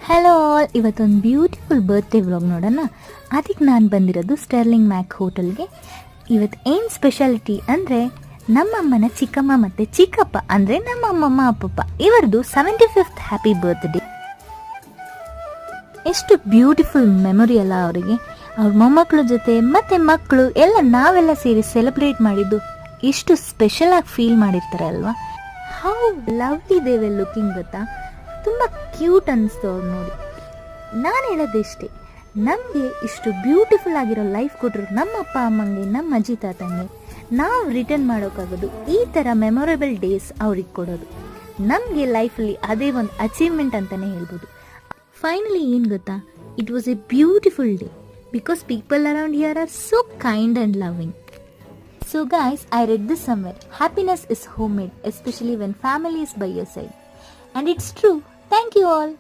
Hello all, ಇವತ್ತೊಂದು beautiful birthday vlog ನೋಡೋಣ. ಅದಕ್ಕೆ ನಾನು ಬಂದಿರೋದು ಸ್ಟರ್ಲಿಂಗ್ ಮ್ಯಾಕ್ ಹೋಟೆಲ್ಗೆ. ಇವತ್ತು ಏನು ಸ್ಪೆಷಾಲಿಟಿ ಅಂದರೆ ನಮ್ಮಮ್ಮನ ಚಿಕ್ಕಮ್ಮ ಮತ್ತು ಚಿಕ್ಕಪ್ಪ ಅಂದರೆ ನಮ್ಮ ಅಮ್ಮಮ್ಮ ಅಪ್ಪಪ್ಪ ಇವರದು 75th ಹ್ಯಾಪಿ ಬರ್ತ್ಡೇ. ಎಷ್ಟು ಬ್ಯೂಟಿಫುಲ್ ಮೆಮೊರಿ ಅಲ್ಲ ಅವರಿಗೆ. ಅವ್ರ ಮೊಮ್ಮಕ್ಕಳ ಜೊತೆ ಮತ್ತು ಮಕ್ಕಳು ನಾವೆಲ್ಲ ಸೇರಿ ಸೆಲೆಬ್ರೇಟ್ ಮಾಡಿದ್ದು ಎಷ್ಟು ಸ್ಪೆಷಲ್ ಆಗಿ ಫೀಲ್ ಮಾಡಿರ್ತಾರೆ ಅಲ್ವಾ. How lovely they were looking ಗೊತ್ತಾ, ತುಂಬ ಕ್ಯೂಟ್ ಅನ್ನಿಸ್ತು ಅವ್ರು ನೋಡಿ. ನಾನು ಹೇಳೋದಿಷ್ಟೇ, ನಮಗೆ ಇಷ್ಟು ಬ್ಯೂಟಿಫುಲ್ ಆಗಿರೋ ಲೈಫ್ ಕೊಟ್ಟರು ನಮ್ಮ ಅಪ್ಪ ಅಮ್ಮಂಗೆ, ನಮ್ಮ ಅಜ್ಜಿ ತಾತಂಗೆ. ನಾವು ರಿಟರ್ನ್ ಮಾಡೋಕ್ಕಾಗೋದು ಈ ಥರ ಮೆಮೊರೇಬಲ್ ಡೇಸ್ ಅವ್ರಿಗೆ ಕೊಡೋದು. ನಮಗೆ ಲೈಫಲ್ಲಿ ಅದೇ ಒಂದು ಅಚೀವ್ಮೆಂಟ್ ಅಂತಲೇ ಹೇಳ್ಬೋದು. ಫೈನಲಿ ಏನು ಗೊತ್ತಾ, it was A beautiful day because people around here are so kind and loving. So guys, I read this somewhere. Happiness is homemade, especially when family is by your side. And it's true. Thank you all.